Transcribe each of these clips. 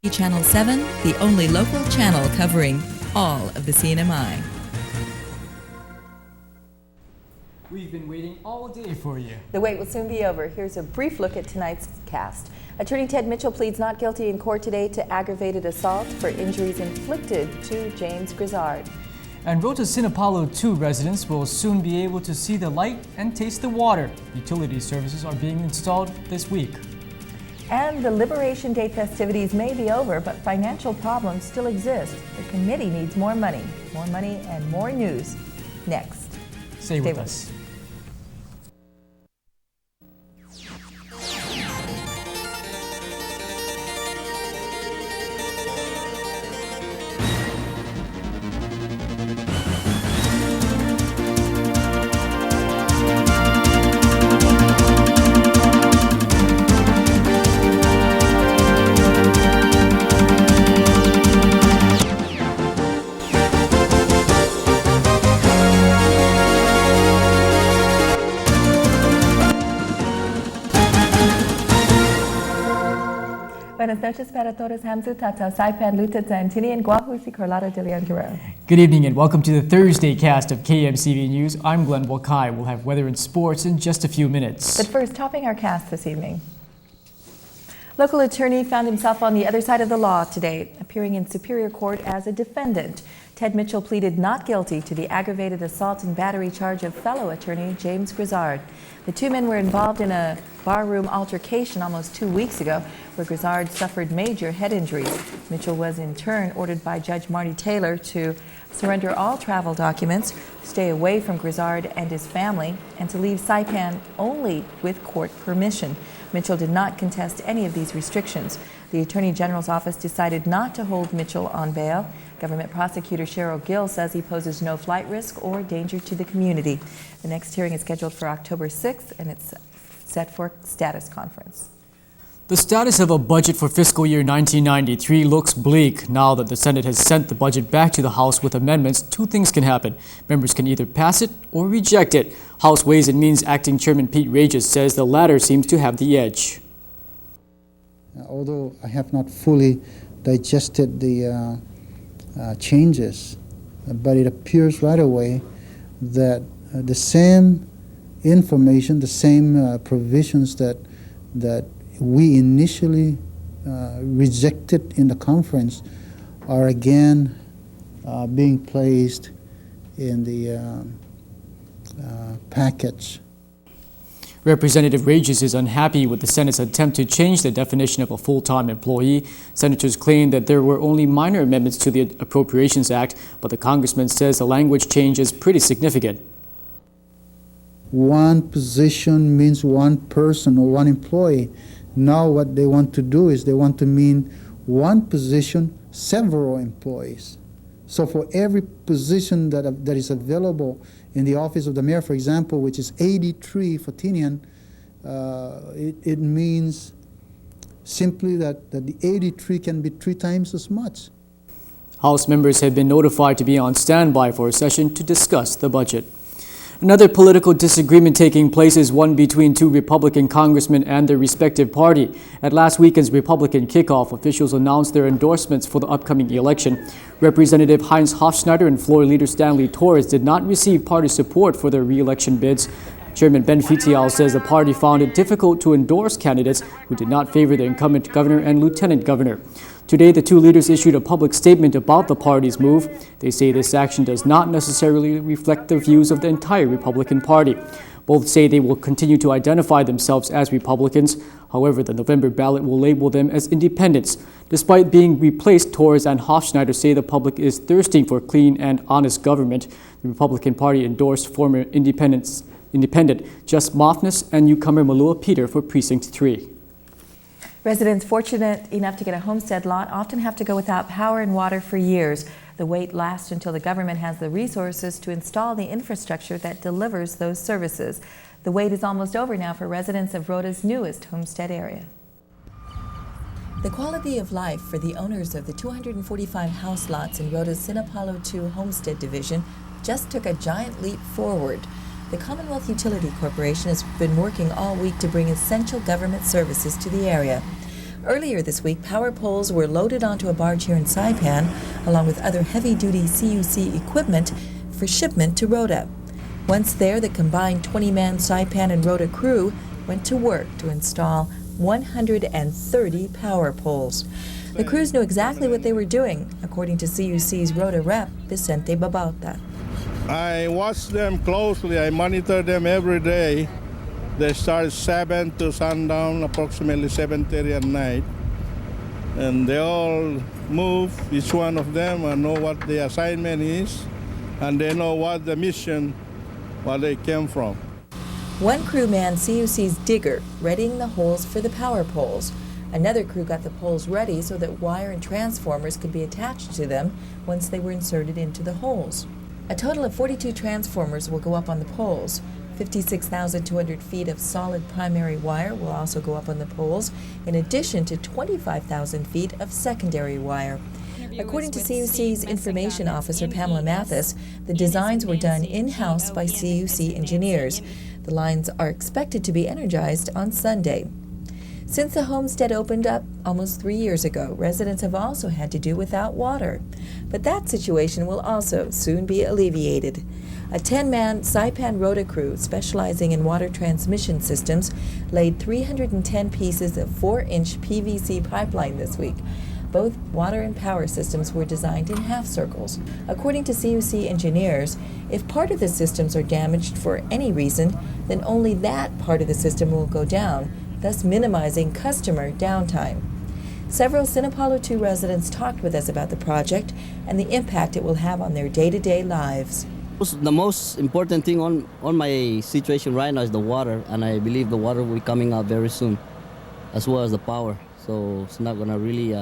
Channel 7, the only local channel covering all of the CNMI. We've been waiting all day for you. The wait will soon be over. Here's a brief look at tonight's cast. Attorney Ted Mitchell pleads not guilty in court today to aggravated assault for injuries inflicted to James Grizzard. And Rota Sinapalo 2 residents will soon be able to see the light and taste the water. Utility services are being installed this week. And the Liberation Day festivities may be over, but financial problems still exist. The committee needs more money and more news. Next. Stay with us. Buenas noches para todos. Hamzu Tata, Saipan Luta and Tinian Guahusi Corlada de Leon Guerrero. Good evening and welcome to the Thursday cast of KMCV News. I'm Glenn Wakai. We'll have weather and sports in just a few minutes. But first, topping our cast this evening. Local attorney found himself on the other side of the law today, appearing in Superior Court as a defendant. Ted Mitchell pleaded not guilty to the aggravated assault and battery charge of fellow attorney James Grizzard. The two men were involved in a barroom altercation almost 2 weeks ago, where Grizzard suffered major head injuries. Mitchell was in turn ordered by Judge Marty Taylor to surrender all travel documents, stay away from Grizzard and his family, and to leave Saipan only with court permission. Mitchell did not contest any of these restrictions. The Attorney General's office decided not to hold Mitchell on bail. Government prosecutor Cheryl Gill says he poses no flight risk or danger to the community. The next hearing is scheduled for October 6th, and it's set for status conference. The status of a budget for fiscal year 1993 looks bleak. Now that the Senate has sent the budget back to the House with amendments, two things can happen. Members can either pass it or reject it. House Ways and Means Acting Chairman Pete Regis says the latter seems to have the edge. Although I have not fully digested the changes, but it appears right away that the same information, the same provisions that we initially rejected in the conference are again being placed in the package. Representative Regis is unhappy with the Senate's attempt to change the definition of a full-time employee. Senators claim that there were only minor amendments to the Appropriations Act, but the congressman says the language change is pretty significant. One position means one person or one employee. Now what they want to do is they want to mean one position, several employees. So for every position that is available in the office of the mayor, for example, which is 83 for Tinian, it means simply that the 83 can be 3 times as much. House members have been notified to be on standby for a session to discuss the budget. Another political disagreement taking place is one between two Republican congressmen and their respective party. At last weekend's Republican kickoff, officials announced their endorsements for the upcoming election. Representative Heinz Hofschneider and floor leader Stanley Torres did not receive party support for their re-election bids. Chairman Ben Fitial says the party found it difficult to endorse candidates who did not favor the incumbent governor and lieutenant governor. Today, the two leaders issued a public statement about the party's move. They say this action does not necessarily reflect the views of the entire Republican Party. Both say they will continue to identify themselves as Republicans. However, the November ballot will label them as independents. Despite being replaced, Torres and Hofschneider say the public is thirsting for clean and honest government. The Republican Party endorsed former independent Just Moffness and newcomer Malua Peter for Precinct 3. Residents fortunate enough to get a homestead lot often have to go without power and water for years. The wait lasts until the government has the resources to install the infrastructure that delivers those services. The wait is almost over now for residents of Rota's newest homestead area. The quality of life for the owners of the 245 house lots in Rota's Sinapalo 2 Homestead Division just took a giant leap forward. The Commonwealth Utility Corporation has been working all week to bring essential government services to the area. Earlier this week, power poles were loaded onto a barge here in Saipan, along with other heavy-duty CUC equipment for shipment to Rota. Once there, the combined 20-man Saipan and Rota crew went to work to install 130 power poles. The crews knew exactly what they were doing, according to CUC's Rota rep, Vicente Babauta. I watch them closely. I monitor them every day. They start 7 to sundown, approximately 7:30 at night. And they all move, each one of them, and know what the assignment is, and they know what the mission, where they came from. One crew manned CUC's digger, readying the holes for the power poles. Another crew got the poles ready so that wire and transformers could be attached to them once they were inserted into the holes. A total of 42 transformers will go up on the poles. 56,200 feet of solid primary wire will also go up on the poles, in addition to 25,000 feet of secondary wire. According to CUC's Information Officer Pamela Mathis, the designs were done in-house by CUC engineers. The lines are expected to be energized on Sunday. Since the homestead opened up almost 3 years ago, residents have also had to do without water. But that situation will also soon be alleviated. A 10-man Saipan Rota crew specializing in water transmission systems laid 310 pieces of 4-inch PVC pipeline this week. Both water and power systems were designed in half circles. According to CUC engineers, if part of the systems are damaged for any reason, then only that part of the system will go down, thus minimizing customer downtime. Several Sinapalo 2 residents talked with us about the project and the impact it will have on their day-to-day lives. The most important thing on my situation right now is the water, and I believe the water will be coming out very soon, as well as the power. So it's not gonna really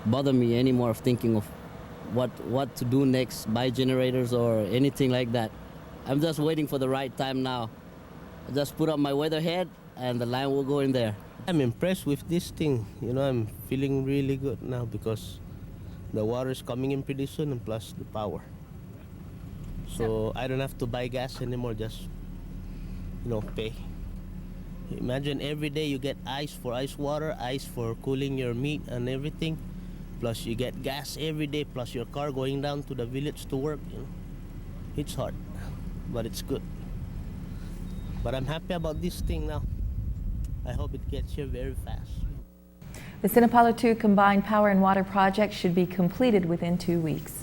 bother me anymore of thinking of what to do next, buy generators or anything like that. I'm just waiting for the right time now. I just put up my weatherhead and the line will go in there. I'm impressed with this thing. You know, I'm feeling really good now because the water is coming in pretty soon and plus the power. So I don't have to buy gas anymore, just, pay. Imagine every day you get ice for ice water, ice for cooling your meat and everything. Plus you get gas every day, plus your car going down to the village to work. It's hard, but it's good. But I'm happy about this thing now. I hope it gets here very fast. The Sinapalo 2 combined power and water project should be completed within 2 weeks.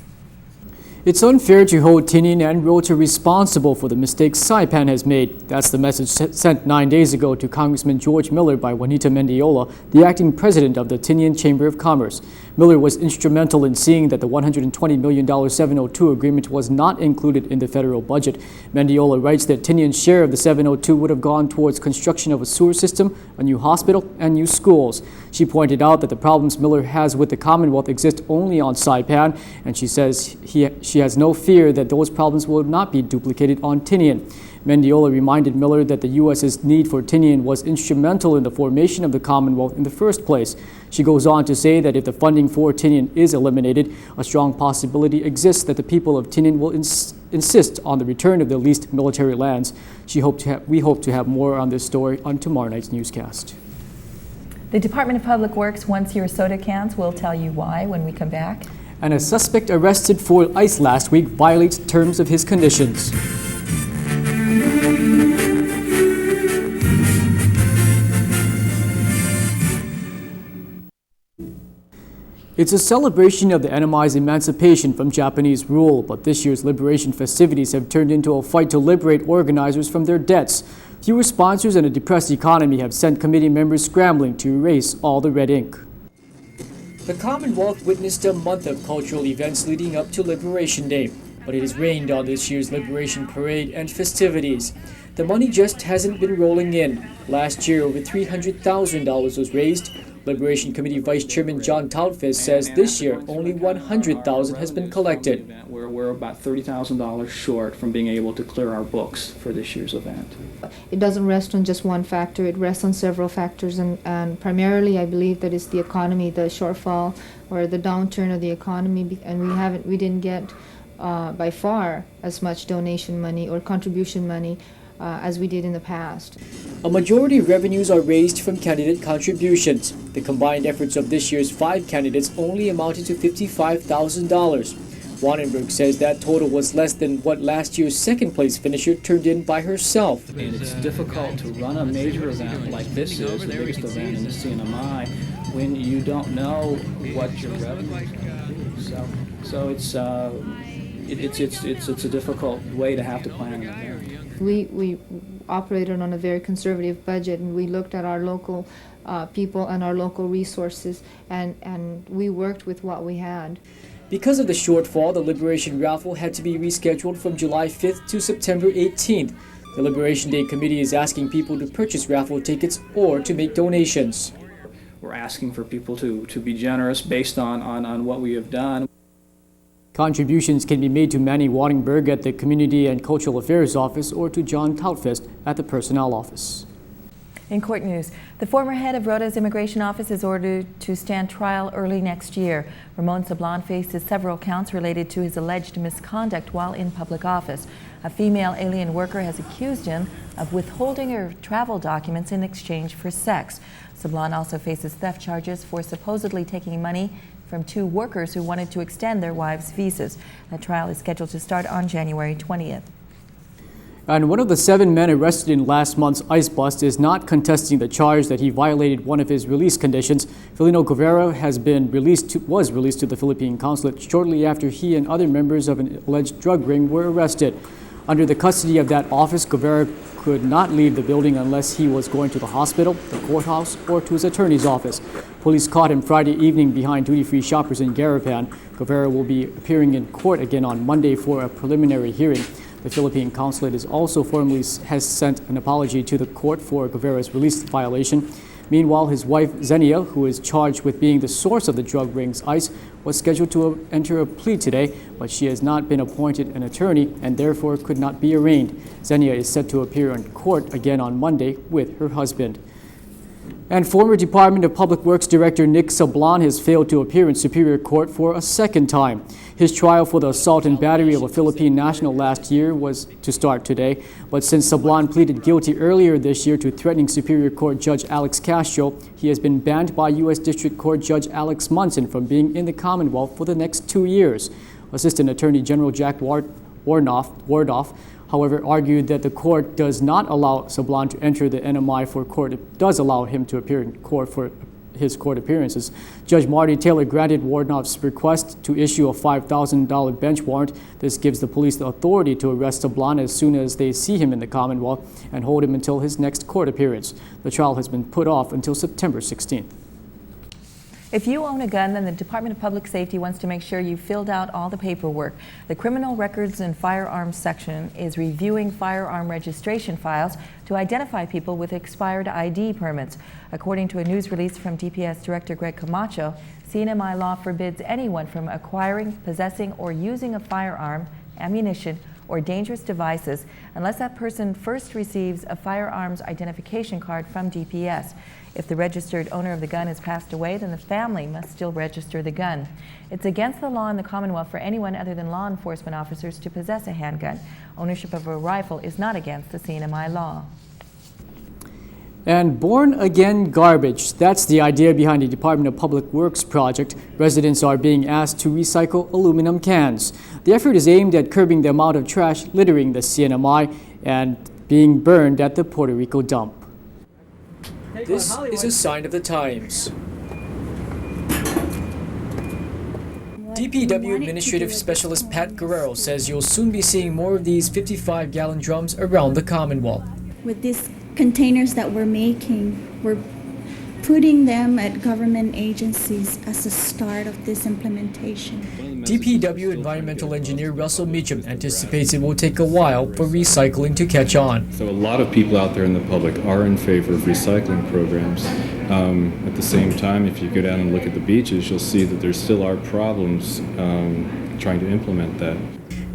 It's unfair to hold Tinian and Rota responsible for the mistakes Saipan has made. That's the message sent 9 days ago to Congressman George Miller by Juanita Mendiola, the acting president of the Tinian Chamber of Commerce. Miller was instrumental in seeing that the $120 million 702 agreement was not included in the federal budget. Mendiola writes that Tinian's share of the 702 would have gone towards construction of a sewer system, a new hospital, and new schools. She pointed out that the problems Miller has with the Commonwealth exist only on Saipan, and she says she has no fear that those problems will not be duplicated on Tinian. Mendiola reminded Miller that the U.S.'s need for Tinian was instrumental in the formation of the Commonwealth in the first place. She goes on to say that if the funding for Tinian is eliminated, a strong possibility exists that the people of Tinian will insist on the return of the leased military lands. We hope to have more on this story on tomorrow night's newscast. The Department of Public Works once-year soda cans will tell you why when we come back. And a suspect arrested for ice last week violates terms of his conditions. It's a celebration of the Annamai's emancipation from Japanese rule, but this year's liberation festivities have turned into a fight to liberate organizers from their debts. Fewer sponsors and a depressed economy have sent committee members scrambling to erase all the red ink. The Commonwealth witnessed a month of cultural events leading up to Liberation Day, but it has rained on this year's Liberation Parade and festivities. The money just hasn't been rolling in. Last year, over $300,000 was raised. Liberation Committee Vice Chairman John Tautfes says this year only $100,000 has been collected. We're about $30,000 short from being able to clear our books for this year's event. It doesn't rest on just one factor, it rests on several factors, and primarily I believe that it's the economy, the shortfall or the downturn of the economy, and we didn't get by far as much donation money or contribution money as we did in the past. A majority of revenues are raised from candidate contributions. The combined efforts of this year's 5 candidates only amounted to $55,000. Wanenberg says that total was less than what last year's second-place finisher turned in by herself. And it's difficult to run a major event like this is, the biggest event in the CNMI, when you don't know what your revenue is going to be. So it's a difficult way to have to plan an event. We operated on a very conservative budget, and we looked at our local people and our local resources, and we worked with what we had. Because of the shortfall, the Liberation Raffle had to be rescheduled from July 5th to September 18th. The Liberation Day Committee is asking people to purchase raffle tickets or to make donations. We're asking for people to be generous based on what we have done. Contributions can be made to Manny Wanenberg at the Community and Cultural Affairs Office or to John Tautfest at the Personnel Office. In court news, the former head of Rota's immigration office is ordered to stand trial early next year. Ramon Sablan faces several counts related to his alleged misconduct while in public office. A female alien worker has accused him of withholding her travel documents in exchange for sex. Sablan also faces theft charges for supposedly taking money from 2 workers who wanted to extend their wives' visas. The trial is scheduled to start on January 20th. And one of the 7 men arrested in last month's ICE bust is not contesting the charge that he violated one of his release conditions. Felino Guevara was released to the Philippine consulate shortly after he and other members of an alleged drug ring were arrested. Under the custody of that office, Guevara could not leave the building unless he was going to the hospital, the courthouse, or to his attorney's office. Police caught him Friday evening behind duty-free shoppers in Garapan. Guevara will be appearing in court again on Monday for a preliminary hearing. The Philippine consulate has sent an apology to the court for Guevara's release violation. Meanwhile, his wife Zenia, who is charged with being the source of the drug ring's ICE, was scheduled to enter a plea today, but she has not been appointed an attorney and therefore could not be arraigned. Zenia is set to appear in court again on Monday with her husband. And former Department of Public Works Director Nick Sablan has failed to appear in Superior Court for a second time. His trial for the assault and battery of a Philippine national last year was to start today, but since Sablan pleaded guilty earlier this year to threatening Superior Court Judge Alex Castro, he has been banned by U.S. District Court Judge Alex Munson from being in the Commonwealth for the next 2 years. Assistant Attorney General Jack Wardoff, however, argued that the court does not allow Sablan to enter the NMI for court. It does allow him to appear in court for his court appearances. Judge Marty Taylor granted Wardoff's request to issue a $5,000 bench warrant. This gives the police the authority to arrest Sablan as soon as they see him in the Commonwealth and hold him until his next court appearance. The trial has been put off until September 16th. If you own a gun, then the Department of Public Safety wants to make sure you filled out all the paperwork. The Criminal Records and Firearms section is reviewing firearm registration files to identify people with expired ID permits. According to a news release from DPS Director Greg Camacho, CNMI law forbids anyone from acquiring, possessing, or using a firearm, ammunition, or dangerous devices unless that person first receives a firearms identification card from DPS. If the registered owner of the gun has passed away, then the family must still register the gun. It's against the law in the Commonwealth for anyone other than law enforcement officers to possess a handgun. Ownership of a rifle is not against the CNMI law. And born again garbage. That's the idea behind the Department of Public Works project. Residents are being asked to recycle aluminum cans. The effort is aimed at curbing the amount of trash littering the CNMI and being burned at the Puerto Rico dump. This is a sign of the times. DPW Administrative Specialist Pat Guerrero says you'll soon be seeing more of these 55-gallon drums around the Commonwealth. With these containers that we're making, we're putting them at government agencies as a start of this implementation. DPW Environmental Engineer Russell Meacham anticipates it will take a while for recycling to catch on. So a lot of people out there in the public are in favor of recycling programs. At the same time, if you go down and look at the beaches, you'll see that there still are problems trying to implement that.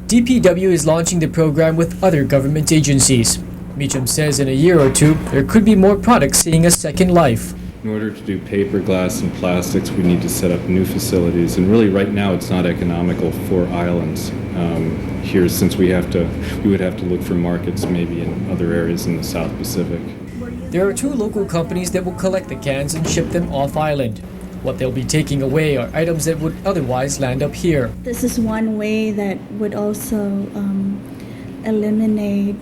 DPW is launching the program with other government agencies. Meacham says in a year or two, there could be more products seeing a second life. In order to do paper, glass, and plastics, we need to set up new facilities. And really, right now, it's not economical for islands here, since we would have to look for markets maybe in other areas in the South Pacific. There are 2 local companies that will collect the cans and ship them off island. What they'll be taking away are items that would otherwise land up here. This is one way that would also eliminate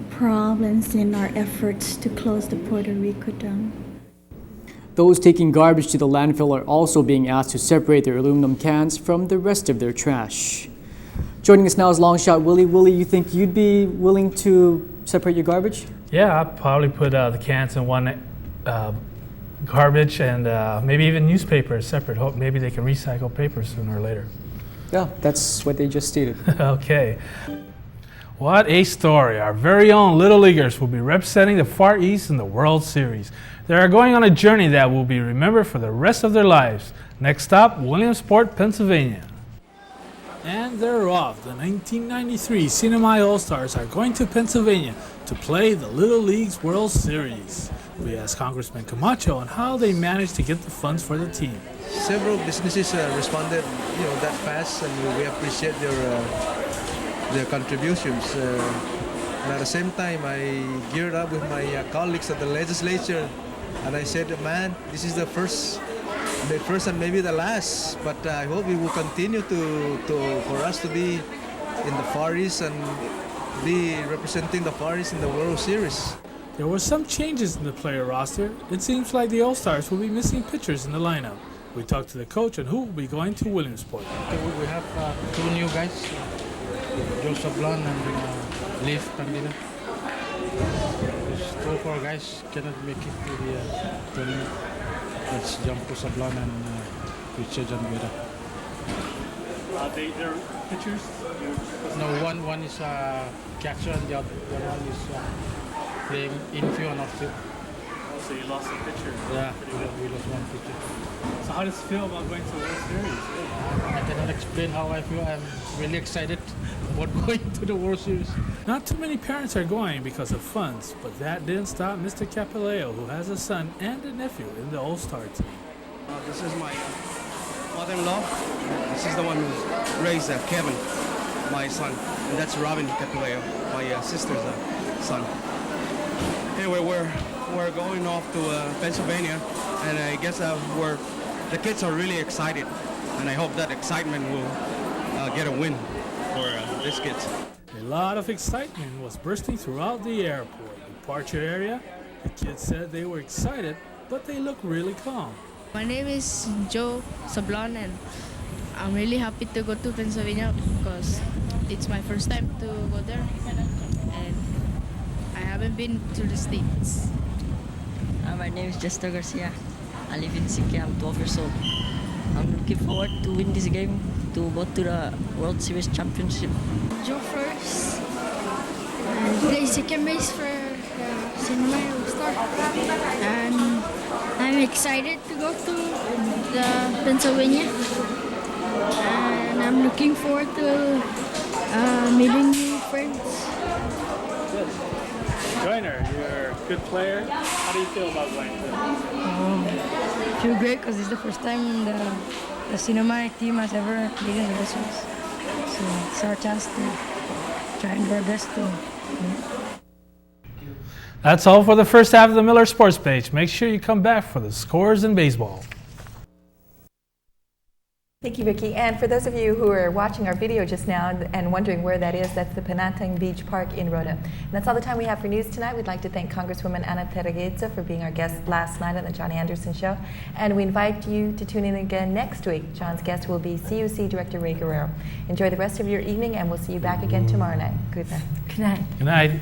problems in our efforts to close the Puerto Rico dam. Those taking garbage to the landfill are also being asked to separate their aluminum cans from the rest of their trash. Joining us now is Longshot Willie. Willie, you think you'd be willing to separate your garbage? Yeah, I'd probably put the cans in one garbage and maybe even newspapers separate. Hope maybe they can recycle paper sooner or later. Yeah, that's what they just stated. Okay. What a story. Our very own Little Leaguers will be representing the Far East in the World Series. They are going on a journey that will be remembered for the rest of their lives. Next stop, Williamsport, Pennsylvania. And they're off. The 1993 Sinamay All-Stars are going to Pennsylvania to play the Little League's World Series. We asked Congressman Camacho on how they managed to get the funds for the team. Several businesses responded, that fast, and we appreciate their contributions. And at the same time, I geared up with my colleagues at the legislature, and I said, man, this is the first and maybe the last, but I hope it will continue for us to be in the Far East and be representing the Far East in the World Series. There were some changes in the player roster. It seems like the All-Stars will be missing pitchers in the lineup. We talked to the coach on who will be going to Williamsport. We have 2 new guys, Joe Sablon and Leif Pandina. These 2 of our guys cannot make it to the tournament. That's Jampo Sablon and Richard Janguera. They're pitchers? No, one is catcher and the other one is playing infield and outfield. So you lost a pitcher. Yeah, we lost 1 pitcher. So how does it feel about going to the World Series? I cannot explain how I feel. I'm really excited about going to the World Series. Not too many parents are going because of funds, but that didn't stop Mr. Capileo, who has a son and a nephew in the All-Star team. This is my father-in-law. This is the one who raised Kevin, my son. And that's Robin Capileo, my sister's son. Anyway, we're going off to Pennsylvania, and I guess the kids are really excited, and I hope that excitement will get a win for these kids. A lot of excitement was bursting throughout the airport. Departure area, the kids said they were excited, but they look really calm. My name is Joe Sablon, and I'm really happy to go to Pennsylvania because it's my first time to go there, and I haven't been to the States. My name is Jester Garcia. I live in Sique. I'm 12 years old. I'm looking forward to win this game to go to the World Series Championship. Joe first, and play second base for Sinamay All-Star. And I'm excited to go to the Pennsylvania, and I'm looking forward to meeting new friends. Good. Joyner, you're a good player. How do you feel about going to I feel great because it's the first time the Sinamay team has ever been in the World Series. So it's our chance to try and do our best to win. That's all for the first half of the Miller Sports Page. Make sure you come back for the scores in baseball. Thank you, Vicki. And for those of you who are watching our video just now and wondering where that is, that's the Penantang Beach Park in Rota. And that's all the time we have for news tonight. We'd like to thank Congresswoman Ana Teregueza for being our guest last night on the Johnny Anderson Show. And we invite you to tune in again next week. John's guest will be CUC Director Ray Guerrero. Enjoy the rest of your evening, and we'll see you back again tomorrow night. Good night. Good night. Good night.